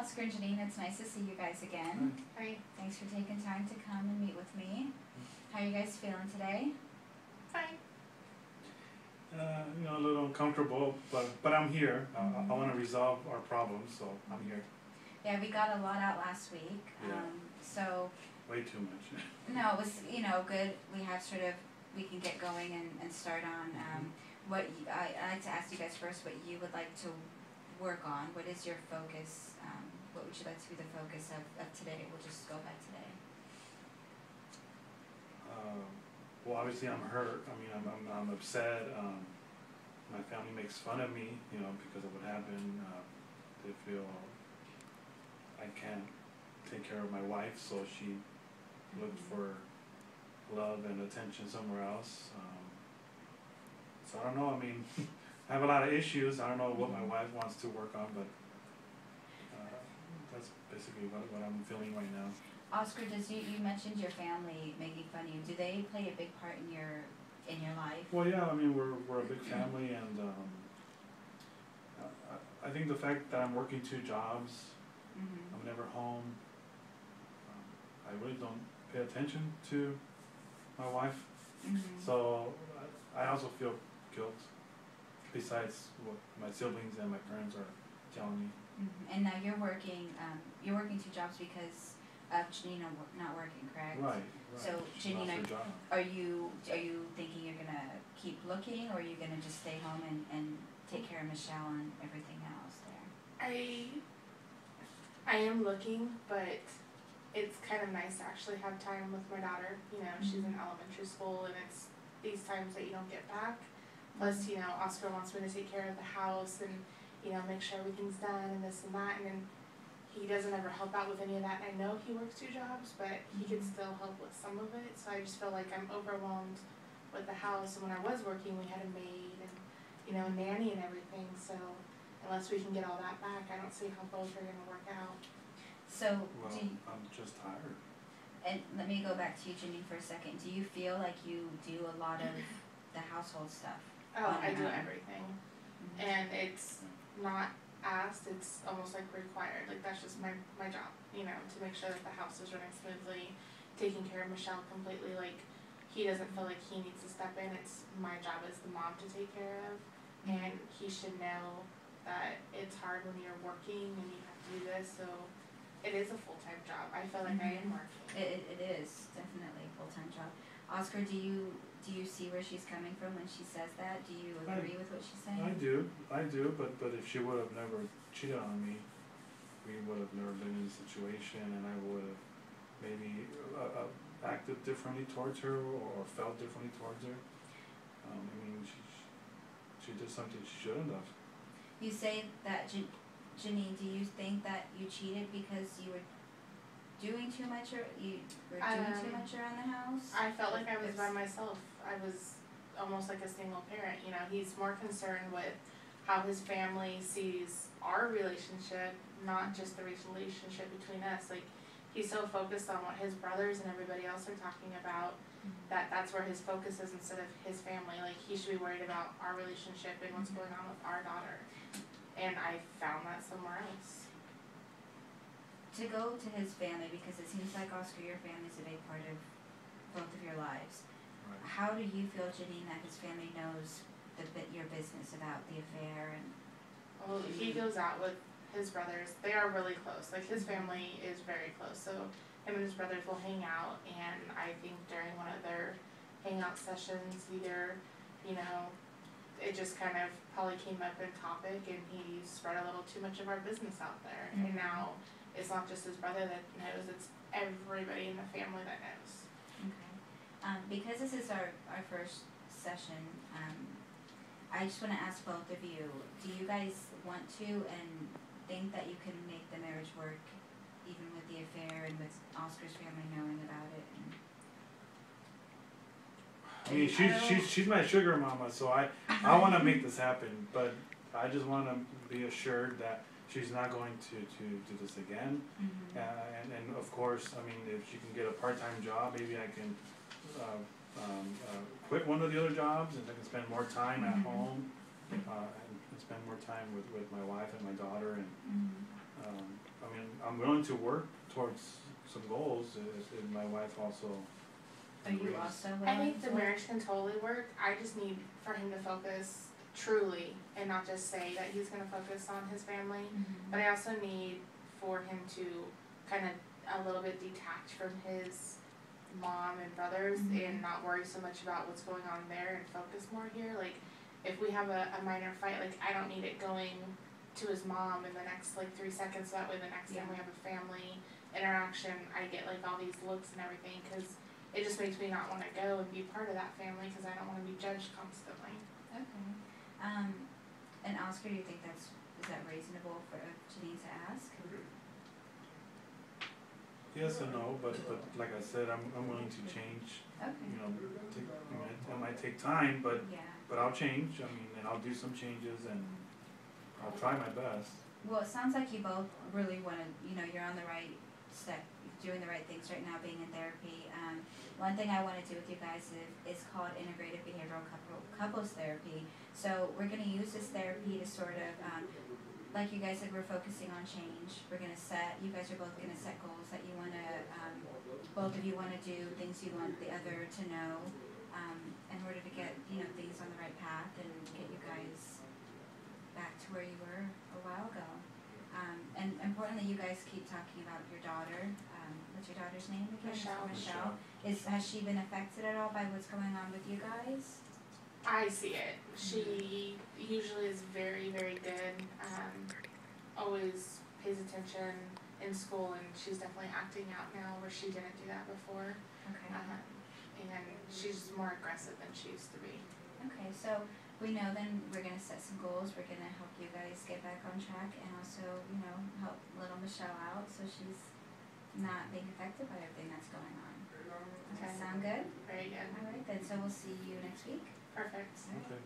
Oscar and Janine, it's nice to see you guys again. Hi. Thanks for taking time to come and meet with me. How are you guys feeling today? Fine. A little uncomfortable, but I'm here. I want to resolve our problems, so I'm here. Yeah, we got a lot out last week. Yeah. So Way too much. no, it was good. We have we can get going and start on I'd like to ask you guys first what you would like to work on. What is your focus? What would you like to be the focus of today? We'll just go by today. Well, obviously I'm hurt. I mean, I'm upset. My family makes fun of me, because of what happened. They feel I can't take care of my wife, so she looked for love and attention somewhere else. So I don't know. I mean, I have a lot of issues. I don't know what my wife wants to work on, but that's basically what I'm feeling right now. Oscar, you mentioned your family making fun of you. Do they play a big part in your life? Well, yeah. I mean, we're a big family, and I think the fact that I'm working 2 jobs, I'm never home. I really don't pay attention to my wife, so I also feel guilt. Besides what my siblings and my parents are telling me. And now you're working 2 jobs because of Janine not working, correct? Right. So Janine, are you thinking you're gonna keep looking, or are you gonna just stay home and take care of Michelle and everything else there? I am looking, but it's kind of nice to actually have time with my daughter. She's in elementary school, and it's these times that you don't get back. Plus, Oscar wants me to take care of the house and, make sure everything's done and this and that, and then he doesn't ever help out with any of that. I know he works 2 jobs, but he can still help with some of it, so I just feel like I'm overwhelmed with the house. And when I was working, we had a maid and, a nanny and everything, so unless we can get all that back, I don't see how both are gonna work out. So, I'm just tired. And let me go back to you, Janine, for a second. Do you feel like you do a lot of the household stuff? Oh, I do everything. And it's not asked, it's almost like required. Like, that's just my job, to make sure that the house is running smoothly, taking care of Michelle completely. Like, he doesn't feel like he needs to step in. It's my job as the mom to take care of. And he should know that it's hard when you're working and you have to do this, so it is a full-time job. I feel like I am working. It is definitely a full-time job. Oscar, do you see where she's coming from when she says that? Do you agree with what she's saying? I do, but if she would have never cheated on me, we would have never been in this situation, and I would have maybe acted differently towards her or felt differently towards her. I mean, she did something she shouldn't have. You say that, Janine, do you think that you cheated because you were doing too much, or you were doing too much around the house? I felt like I was by myself. I was almost like a single parent. He's more concerned with how his family sees our relationship, not just the relationship between us. Like, he's so focused on what his brothers and everybody else are talking about, that's where his focus is instead of his family. Like, he should be worried about our relationship and what's going on with our daughter. And I found that somewhere else. To go to his family, because it seems like, Oscar, your family is a big part of both of your lives. Right. How do you feel, Janine, that his family knows your business about the affair? And well, he goes out with his brothers. They are really close. Like, his family is very close. So him and his brothers will hang out, and I think during one of their hangout sessions, either, it just kind of probably came up in topic, and he spread a little too much of our business out there. And now it's not just his brother that knows, it's everybody in the family that knows. Okay. Because this is our first session, I just want to ask both of you, do you guys want to and think that you can make the marriage work even with the affair and with Oscar's family knowing about it? I mean, she's my sugar mama, so I want to make this happen, but I just want to be assured that she's not going to do this again. And of course, I mean, if she can get a part-time job, maybe I can quit one of the other jobs, and I can spend more time at home and spend more time with my wife and my daughter. And I mean, I'm willing to work towards some goals, if my wife also Are you agrees. also I willing think the to? marriage can totally work, I just need for him to focus truly and not just say that he's gonna focus on his family. Mhm. But I also need for him to kind of a little bit detach from his mom and brothers Mhm. and not worry so much about what's going on there and focus more here. Like, if we have a minor fight, like, I don't need it going to his mom in the next, like, 3 seconds, so that way the next time we have a family interaction, I get, like, all these looks and everything, cause it just makes me not wanna go and be part of that family, cause I don't wanna be judged constantly. Okay. And Oscar, do you think is that reasonable for Janine to ask? Yes and no, but like I said, I'm willing to change, Okay. you know, it might take time, but Yeah. I'll change, I mean, and I'll do some changes and I'll try my best. Well, it sounds like you both really wanna, you're on the right step, doing the right things right now, being in therapy. One thing I wanna do with you guys is called integrative behavioral couples therapy. So we're gonna use this therapy to sort of, like you guys said, we're focusing on change. You guys are both gonna set goals that you wanna, both of you wanna do, things you want the other to know, in order to get, things on the right path and get you guys back to where you were a while ago. And importantly, you guys keep talking about your daughter. What's your daughter's name again? Michelle. Has she been affected at all by what's going on with you guys? I see it. She usually is very, very good, always pays attention in school, and she's definitely acting out now where she didn't do that before. Okay. And she's more aggressive than she used to be. Okay, so we know then we're gonna set some goals. We're gonna help you guys get back on track and also, help little Michelle out so she's not being affected by everything that's going on. Does that Okay. sound good? Very good. All right, then, so we'll see you next week. Perfect. Okay.